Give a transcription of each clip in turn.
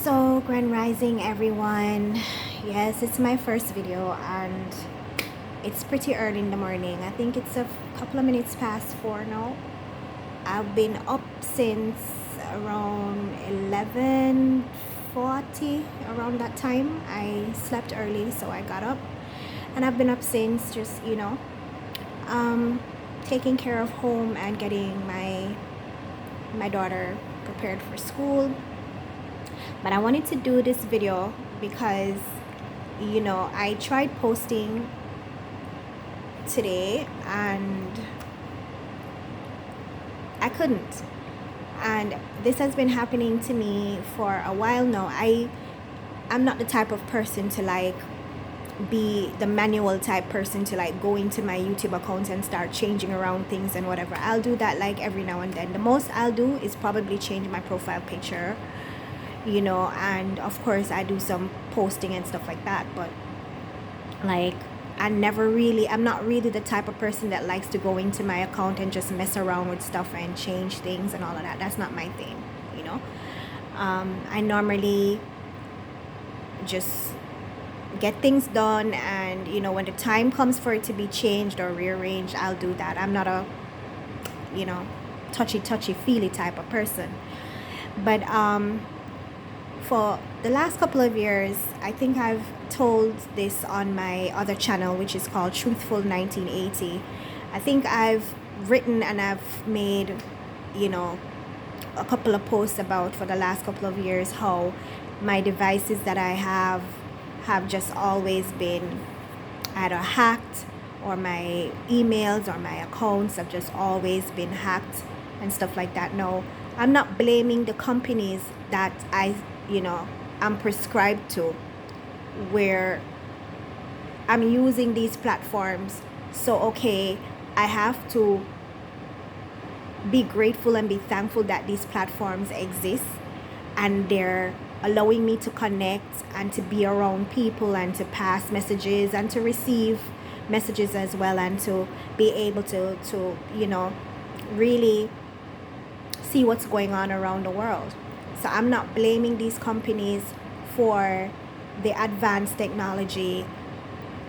So, Grand Rising, everyone. Yes, it's my first video and it's pretty early in the morning. I think it's a couple of minutes past 4 now. I've been up since around 11:40, around that time. I slept early, so I got up and I've been up since, just, um, taking care of home and getting my daughter prepared for school. But I wanted to do this video because I tried posting today and I couldn't. And this has been happening to me for a while now. I'm not the type of person to be the manual type person to go into my YouTube account and start changing around things and whatever. I'll do that every now and then. The most I'll do is probably change my profile picture, and of course I do some posting and stuff like that, but I'm not really the type of person that likes to go into my account and just mess around with stuff and change things and all of that. That's not my thing, you know. I normally just get things done, and when the time comes for it to be changed or rearranged, I'll do that. I'm not a touchy feely type of person. But for the last couple of years, I think I've told this on my other channel, which is called Truthful 1980. I think I've written and I've made, a couple of posts about, for the last couple of years, how my devices that I have just always been either hacked, or my emails or my accounts have just always been hacked and stuff like that. No, I'm not blaming the companies that I'm prescribed to, where I'm using these platforms. So okay, I have to be grateful and be thankful that these platforms exist and they're allowing me to connect and to be around people and to pass messages and to receive messages as well, and to be able to really see what's going on around the world. So I'm not blaming these companies for the advanced technology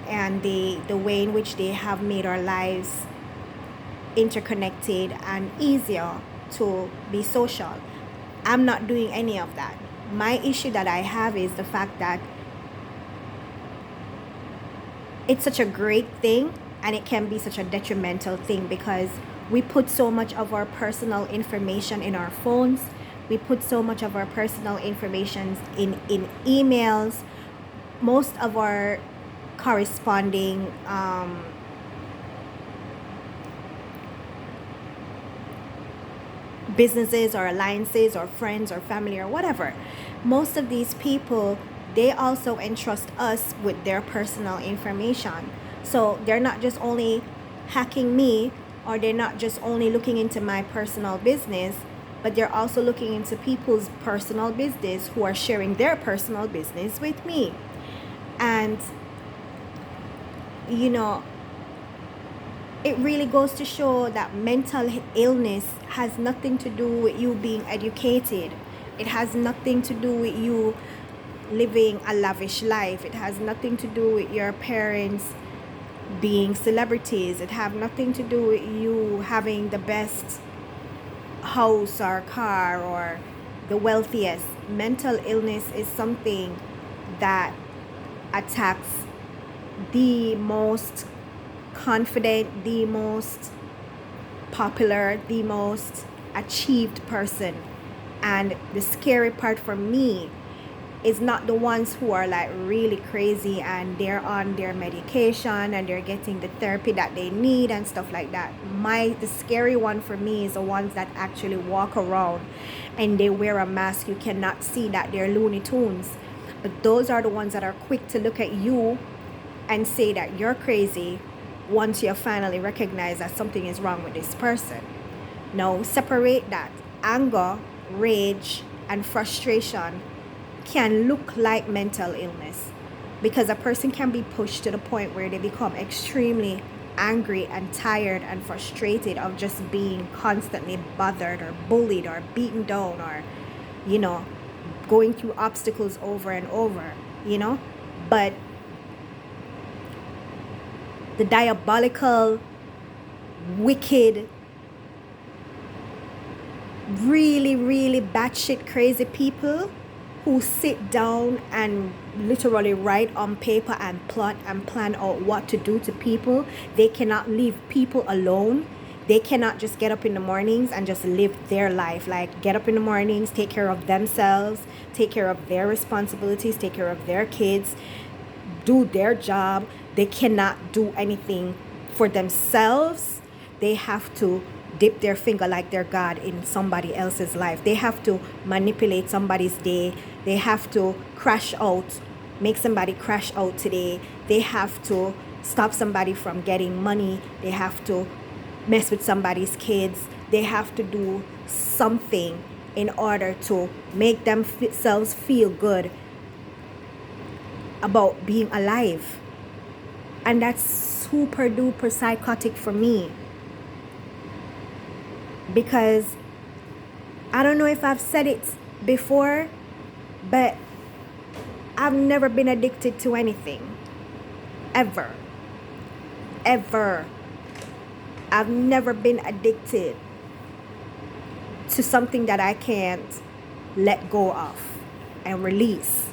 and the way in which they have made our lives interconnected and easier to be social. I'm not doing any of that. My issue that I have is the fact that it's such a great thing and it can be such a detrimental thing, because we put so much of our personal information in our phones. We put so much of our personal information in emails. Most of our corresponding businesses or alliances or friends or family or whatever, most of these people, they also entrust us with their personal information. So they're not just only hacking me, or they're not just only looking into my personal business, but they're also looking into people's personal business who are sharing their personal business with me. And it really goes to show that mental illness has nothing to do with you being educated. It has nothing to do with you living a lavish life. It has nothing to do with your parents being celebrities. It have nothing to do with you having the best house or car or the wealthiest. Mental illness is something that attacks the most confident, the most popular, the most achieved person. And the scary part for me is not the ones who are really crazy and they're on their medication and they're getting the therapy that they need and stuff like that. The scary one for me is the ones that actually walk around and they wear a mask. You cannot see that they're Looney Tunes. But those are the ones that are quick to look at you and say that you're crazy once you finally recognize that something is wrong with this person. Now, separate that. Anger, rage, and frustration can look like mental illness, because a person can be pushed to the point where they become extremely angry and tired and frustrated of just being constantly bothered or bullied or beaten down or going through obstacles over and over, you know. But the diabolical, wicked, really, really batshit crazy people who sit down and literally write on paper and plot and plan out what to do to people. They cannot leave people alone. They cannot just get up in the mornings and just live their life. Like, get up in the mornings, take care of themselves, take care of their responsibilities, take care of their kids, do their job. They cannot do anything for themselves. They have to dip their finger like they're God in somebody else's life. They have to manipulate somebody's day. They have to crash out, make somebody crash out today. They have to stop somebody from getting money. They have to mess with somebody's kids. They have to do something in order to make themselves feel good about being alive. And that's super duper psychotic for me. Because I don't know if I've said it before, but I've never been addicted to anything. Ever. Ever. I've never been addicted to something that I can't let go of and release.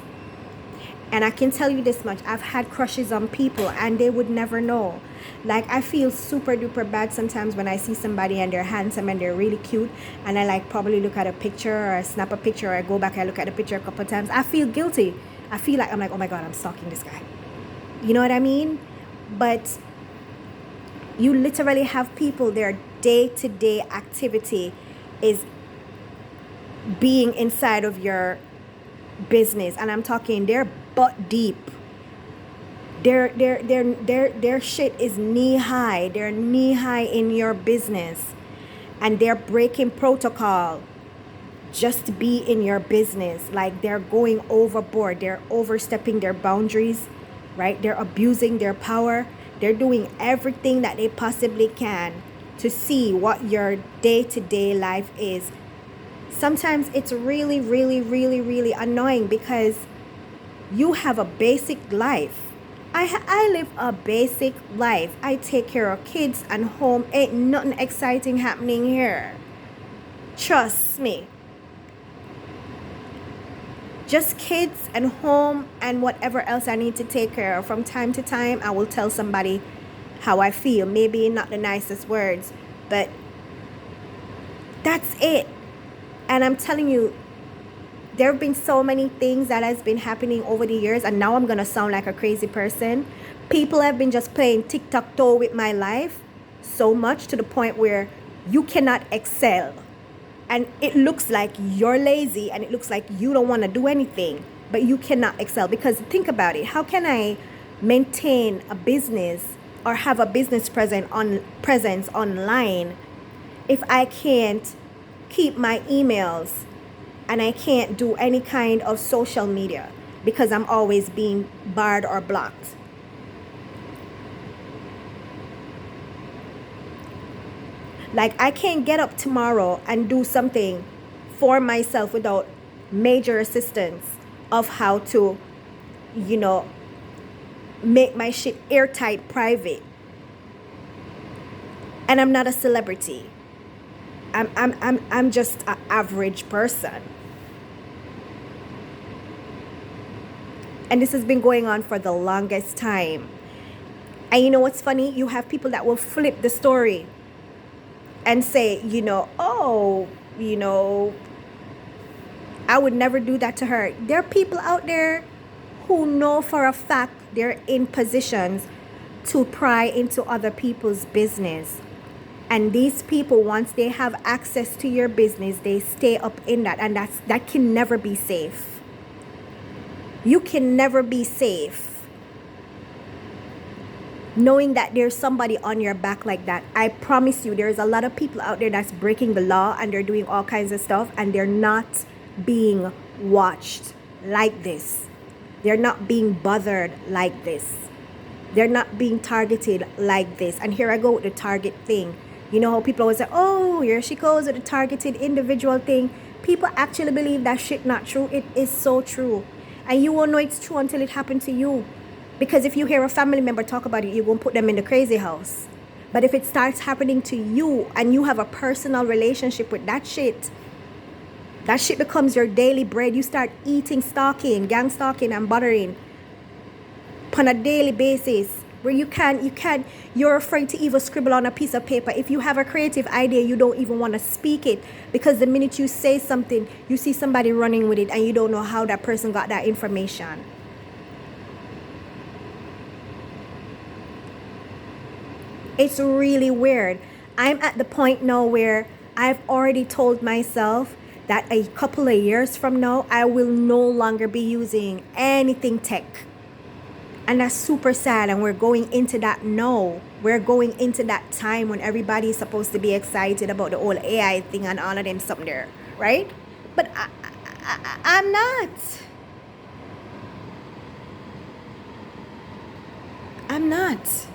And I can tell you this much, I've had crushes on people and they would never know. Like, I feel super duper bad sometimes when I see somebody and they're handsome and they're really cute, and I like probably look at a picture or I snap a picture or I go back and look at the picture a couple of times. I feel guilty. I feel like, I'm like, oh my God, I'm stalking this guy. You know what I mean? But you literally have people, their day-to-day activity is being inside of your business, and I'm talking they're butt deep. Their shit is knee high. They're knee high in your business, and they're breaking protocol just to be in your business. Like, they're going overboard. They're overstepping their boundaries, right? They're abusing their power. They're doing everything that they possibly can to see what your day-to-day life is. Sometimes it's really, really, really, really annoying because you have a basic life. I live a basic life. I take care of kids and home. Ain't nothing exciting happening here. Trust me. Just kids and home and whatever else I need to take care of. From time to time, I will tell somebody how I feel. Maybe not the nicest words, but that's it. And I'm telling you, there have been so many things that has been happening over the years, and now I'm going to sound like a crazy person. People have been just playing tic-tac-toe with my life so much to the point where you cannot excel. And it looks like you're lazy and it looks like you don't want to do anything, but you cannot excel. Because think about it. How can I maintain a business or have a business presence online if I can't keep my emails and I can't do any kind of social media because I'm always being barred or blocked? Like, I can't get up tomorrow and do something for myself without major assistance of how to, make my shit airtight private. And I'm not a celebrity. I'm just an average person. And this has been going on for the longest time. And you know what's funny? You have people that will flip the story and say, I would never do that to her. There are people out there who know for a fact they're in positions to pry into other people's business. And these people, once they have access to your business, they stay up in that. And that can never be safe. You can never be safe knowing that there's somebody on your back like that. I promise you, there's a lot of people out there that's breaking the law and they're doing all kinds of stuff and they're not being watched like this. They're not being bothered like this. They're not being targeted like this. And here I go with the target thing. You know how people always say, oh, here she goes with the targeted individual thing. People actually believe that shit not true. It is so true. And you won't know it's true until it happened to you. Because if you hear a family member talk about it, you're going to put them in the crazy house. But if it starts happening to you and you have a personal relationship with that shit becomes your daily bread. You start eating, stalking, gang stalking and buttering on a daily basis. Where you're afraid to even scribble on a piece of paper. If you have a creative idea, you don't even want to speak it. Because the minute you say something, you see somebody running with it and you don't know how that person got that information. It's really weird. I'm at the point now where I've already told myself that a couple of years from now, I will no longer be using anything tech. And that's super sad. And we're going into that now. We're going into that time when everybody is supposed to be excited about the whole AI thing and all of them something there. Right? But I'm not. I'm not.